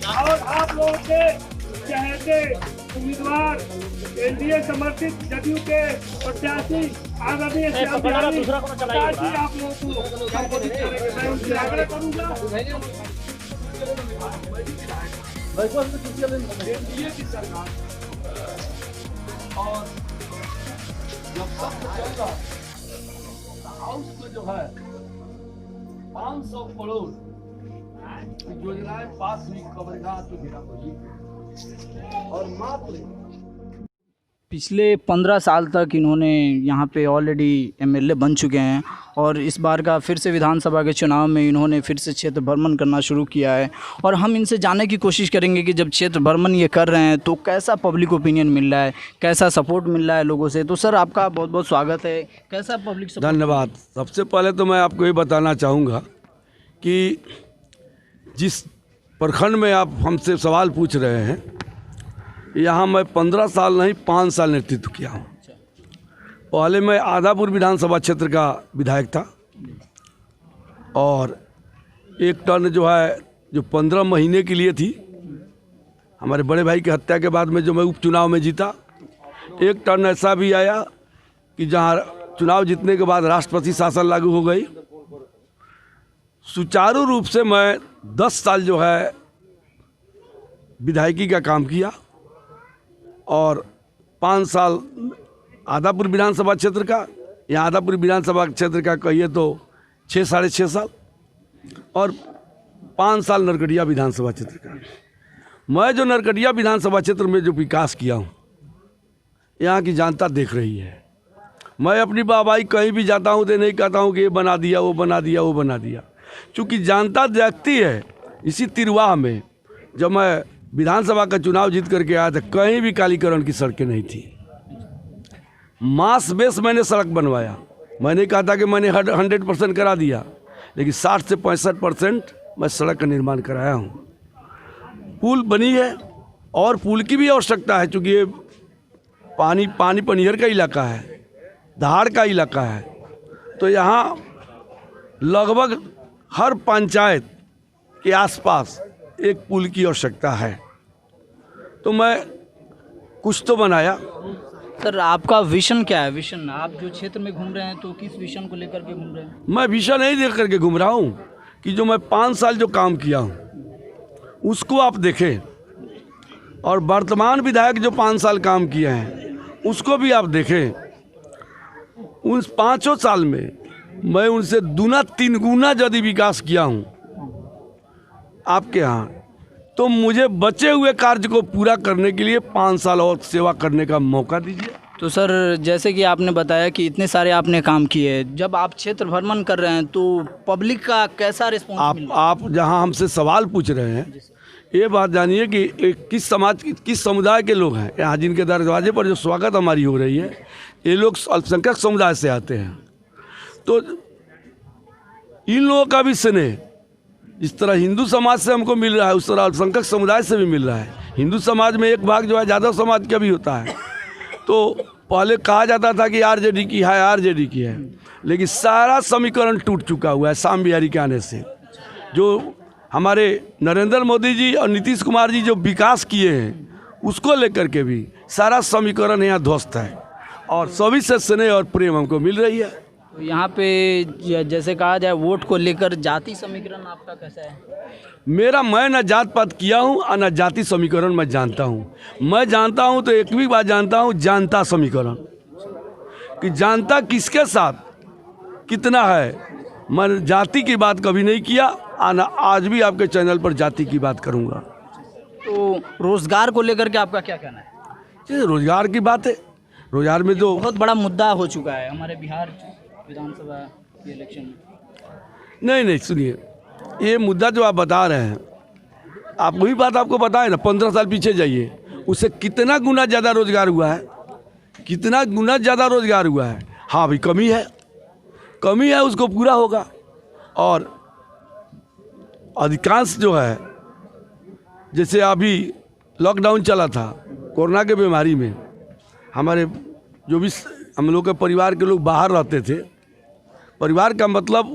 और आप लोगों के चहेते उम्मीदवार एनडीए समर्थित जदयू के प्रत्याशी आदरणीय श्याम बिहारी प्रसाद जी आप लोगों को संबोधित करेंगे। मैं उनसे आग्रह करूंगा एनडीए की सरकार और जब तक चल रहा हाउस में जो है 500 करोड़ योजनाएं पास हुई कब्रिगाह तो गिरा और मात्र पिछले 15 साल तक इन्होंने यहाँ पे ऑलरेडी एमएलए बन चुके हैं और इस बार का फिर से विधानसभा के चुनाव में इन्होंने फिर से क्षेत्र भ्रमण करना शुरू किया है और हम इनसे जानने की कोशिश करेंगे कि जब क्षेत्र भ्रमण ये कर रहे हैं तो कैसा पब्लिक ओपिनियन मिल रहा है, कैसा सपोर्ट मिल रहा है लोगों से। तो सर आपका बहुत बहुत स्वागत है। कैसा पब्लिक सपोर्ट? धन्यवाद। सबसे पहले तो मैं आपको ये बताना चाहूँगा कि जिस प्रखंड में आप हमसे सवाल पूछ रहे हैं यहाँ मैं 15 साल नहीं 5 साल नेतृत्व किया हूँ। पहले मैं आदापुर विधानसभा क्षेत्र का विधायक था और एक टर्न जो है जो 15 महीने के लिए थी, हमारे बड़े भाई की हत्या के बाद में जो मैं उपचुनाव में जीता। एक टर्न ऐसा भी आया कि जहाँ चुनाव जीतने के बाद राष्ट्रपति शासन लागू हो गई। सुचारू रूप से मैं 10 साल जो है विधायकी का काम किया और 5 साल आदापुर विधानसभा क्षेत्र का, या आदापुर विधानसभा क्षेत्र का कहिए तो 6 साढ़े 6 साल और 5 साल नरकटिया विधानसभा क्षेत्र का। मैं जो नरकटिया विधानसभा क्षेत्र में जो विकास किया हूँ यहाँ की जनता देख रही है। मैं अपनी बाबाई कहीं भी जाता हूँ तो नहीं कहता हूँ कि ये बना दिया वो बना दिया वो बना दिया, चूँकि जनता देखती है। इसी तिरवाह में जब मैं विधानसभा का चुनाव जीत करके आया था कहीं भी कालीकरण की सड़कें नहीं थी। मास बेस मैंने सड़क बनवाया। मैंने कहा था कि मैंने 100% करा दिया, लेकिन 60 से 65% मैं सड़क का निर्माण कराया हूँ। पुल बनी है और पुल की भी आवश्यकता है, चूँकि ये पानी पनियर का इलाका है, धार का इलाका है, तो यहाँ लगभग हर पंचायत के आसपास एक पुल की आवश्यकता है। तो मैं कुछ तो बनाया। सर आपका विजन क्या है? विजन आप जो क्षेत्र में घूम रहे हैं तो किस विजन को लेकर के घूम रहे हैं? मैं विजन नहीं देख करके घूम रहा हूँ कि जो मैं 5 साल जो काम किया हूँ उसको आप देखें और वर्तमान विधायक जो 5 साल काम किए हैं उसको भी आप देखें। उन 5 साल में मैं उनसे 2-3 गुना यदि विकास किया हूँ आपके यहाँ, तो मुझे बचे हुए कार्य को पूरा करने के लिए 5 साल और सेवा करने का मौका दीजिए। तो सर जैसे कि आपने बताया कि इतने सारे आपने काम किए, जब आप क्षेत्र भ्रमण कर रहे हैं तो पब्लिक का कैसा रिस्पॉन्स मिल रहा है? आप जहाँ हमसे सवाल पूछ रहे हैं ये बात जानिए कि किस समाज किस समुदाय के लोग हैं यहाँ जिनके दरवाजे पर जो स्वागत हमारी हो रही है, ये लोग अल्पसंख्यक समुदाय से आते हैं। तो इन लोगों का भी स्नेह जिस तरह हिंदू समाज से हमको मिल रहा है उस तरह अल्पसंख्यक समुदाय से भी मिल रहा है। हिंदू समाज में एक भाग जो है यादव समाज का भी होता है। तो पहले कहा जाता था कि आरजेडी की है आरजेडी की है, लेकिन सारा समीकरण टूट चुका हुआ है श्याम बिहारी के आने से। जो हमारे नरेंद्र मोदी जी और नीतीश कुमार जी जो विकास किए हैं उसको लेकर के भी सारा समीकरण यहाँ ध्वस्त है और सभी से स्नेह और प्रेम हमको मिल रही है। तो यहाँ पे जैसे कहा जाए वोट को लेकर जाति समीकरण आपका कैसा है? मैं न जात पात किया हूँ और न जाति समीकरण मैं जानता हूँ। मैं जानता हूँ तो एक भी बात जानता हूँ, जनता समीकरण, कि जनता किसके साथ कितना है। मैं जाति की बात कभी नहीं किया और आज भी आपके चैनल पर जाति की बात करूँगा। तो रोजगार को लेकर के आपका क्या कहना है? ये रोजगार की बात है। रोजगार में जो बहुत बड़ा मुद्दा हो चुका है हमारे बिहार विधानसभा के इलेक्शन में। नहीं सुनिए, ये मुद्दा जो आप बता रहे हैं, आप वही बात आपको बताए ना, 15 साल पीछे जाइए, उससे कितना गुना ज़्यादा रोजगार हुआ है, कितना गुना ज़्यादा रोजगार हुआ है। हाँ भाई कमी है, उसको पूरा होगा। और अधिकांश जो है, जैसे अभी लॉकडाउन चला था कोरोना के बीमारी में, हमारे जो भी हम लोग के परिवार के लोग बाहर रहते थे, परिवार का मतलब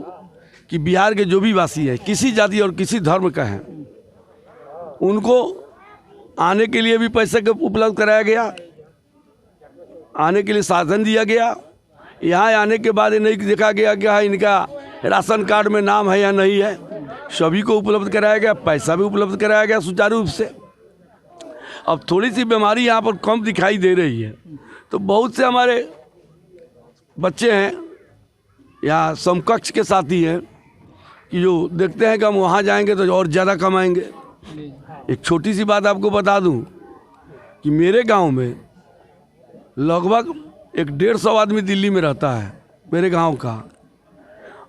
कि बिहार के जो भी वासी हैं, किसी जाति और किसी धर्म का हैं, उनको आने के लिए भी पैसे उपलब्ध कराया गया, आने के लिए साधन दिया गया। यहाँ आने के बाद ये नहीं देखा गया कि हाँ इनका राशन कार्ड में नाम है या नहीं है, सभी को उपलब्ध कराया गया, पैसा भी उपलब्ध कराया गया सुचारू रूप से। अब थोड़ी सी बीमारी यहाँ पर कम दिखाई दे रही है, तो बहुत से हमारे बच्चे हैं या समकक्ष के साथी हैं कि जो देखते हैं कि हम वहाँ जाएंगे तो और ज़्यादा कमाएंगे। एक छोटी सी बात आपको बता दूं कि मेरे गांव में लगभग 150 आदमी दिल्ली में रहता है मेरे गांव का,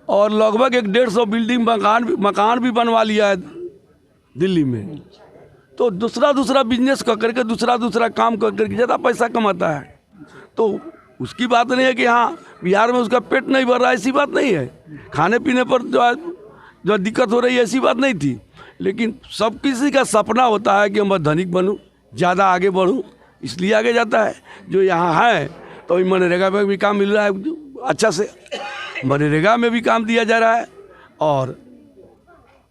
और लगभग 150 बिल्डिंग मकान भी बनवा लिया है दिल्ली में। तो दूसरा बिजनेस कर करके दूसरा काम कर करके ज़्यादा पैसा कमाता है। तो उसकी बात नहीं है कि हाँ बिहार में उसका पेट नहीं भर रहा है, ऐसी बात नहीं है। खाने पीने पर जो दिक्कत हो रही है ऐसी बात नहीं थी, लेकिन सब किसी का सपना होता है कि मैं धनिक बनूं, ज़्यादा आगे बढ़ूं, इसलिए आगे जाता है। जो यहाँ है तो मनरेगा में भी काम मिल रहा है अच्छा से, मनरेगा में भी काम दिया जा रहा है, और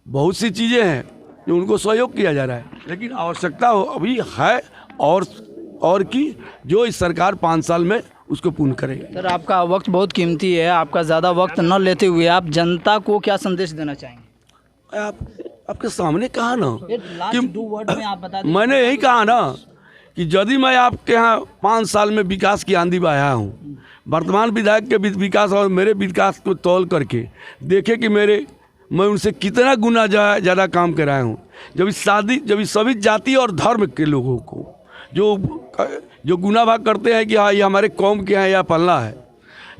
बहुत सी चीज़ें हैं जो उनको सहयोग किया जा रहा है। लेकिन आवश्यकता अभी है और की जो इस सरकार 5 साल में उसको पूर्ण करेगी। सर आपका वक्त बहुत कीमती है, आपका ज़्यादा वक्त न लेते हुए आप जनता को क्या संदेश देना चाहेंगे? आपके सामने कहा ना कि 2 वर्ड में आप बता दें। मैंने यही कहा ना कि यदि मैं आपके यहाँ 5 साल में विकास की आंधी बहाया हूँ, वर्तमान विधायक के विकास और मेरे विकास को तौल करके देखे कि मैं उनसे कितना गुना ज़्यादा काम कराया हूँ। जब इस सभी जाति और धर्म के लोगों को जो गुना भाग करते हैं कि हाँ ये हमारे कौम के हैं या पलना है,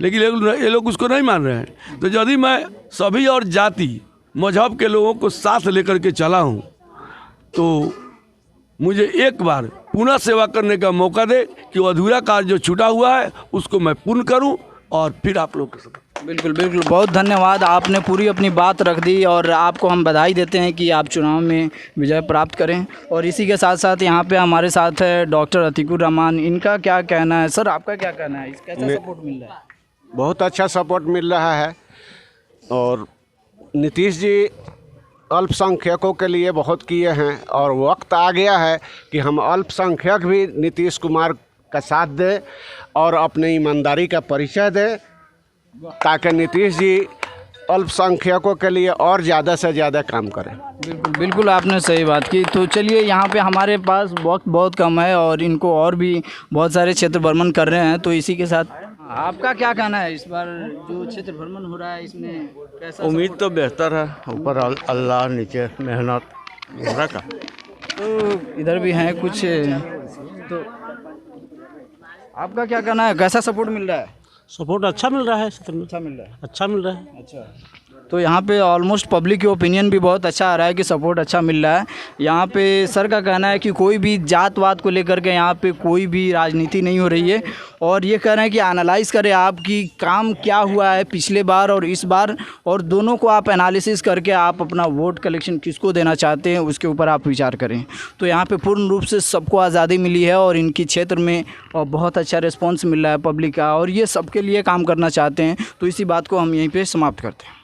लेकिन ये लोग उसको नहीं मान रहे हैं। तो यदि मैं सभी और जाति मजहब के लोगों को साथ लेकर के चला हूँ, तो मुझे एक बार पुनः सेवा करने का मौका दे कि वो अधूरा कार्य जो छूटा हुआ है उसको मैं पूर्ण करूँ, और फिर आप लोग के साथ। बिल्कुल बिल्कुल, बहुत धन्यवाद, आपने पूरी अपनी बात रख दी, और आपको हम बधाई देते हैं कि आप चुनाव में विजय प्राप्त करें। और इसी के साथ साथ यहाँ पे हमारे साथ है डॉक्टर अतीकुर रहमान, इनका क्या कहना है? सर आपका क्या कहना है, कैसा सपोर्ट मिल रहा है? बहुत अच्छा सपोर्ट मिल रहा है, और नीतीश जी अल्पसंख्यकों के लिए बहुत किए हैं, और वक्त आ गया है कि हम अल्पसंख्यक भी नीतीश कुमार का साथ दें और अपनी ईमानदारी का परिचय दें, ताकि नीतीश जी अल्पसंख्यकों के लिए और ज़्यादा से ज़्यादा काम करें। बिल्कुल बिल्कुल, आपने सही बात की। तो चलिए, यहाँ पे हमारे पास वक्त बहुत कम है और इनको और भी बहुत सारे क्षेत्र भ्रमण कर रहे हैं, तो इसी के साथ आपका क्या कहना है इस बार जो क्षेत्र भ्रमण हो रहा है, इसमें कैसा? उम्मीद तो बेहतर है, ऊपर अल्लाह, नीचे मेहनत का। तो इधर भी हैं कुछ, तो आपका क्या कहना है, कैसा सपोर्ट मिल रहा है? सपोर्ट अच्छा मिल रहा है, अच्छा मिल रहा है, अच्छा मिल रहा है। अच्छा, तो यहाँ पे ऑलमोस्ट पब्लिक की ओपिनियन भी बहुत अच्छा आ रहा है कि सपोर्ट अच्छा मिल रहा है। यहाँ पे सर का कहना है कि कोई भी जातवाद को लेकर के यहाँ पे कोई भी राजनीति नहीं हो रही है, और ये कह रहे हैं कि एनालाइज करें आप कि काम क्या हुआ है पिछले बार और इस बार, और दोनों को आप एनालिसिस करके आप अपना वोट कलेक्शन किसको देना चाहते हैं उसके ऊपर आप विचार करें। तो यहाँ पे पूर्ण रूप से सबको आज़ादी मिली है, और इनकी क्षेत्र में बहुत अच्छा रिस्पॉन्स मिल रहा है पब्लिक का, और ये सबके लिए काम करना चाहते हैं। तो इसी बात को हम यहीं पर समाप्त करते हैं।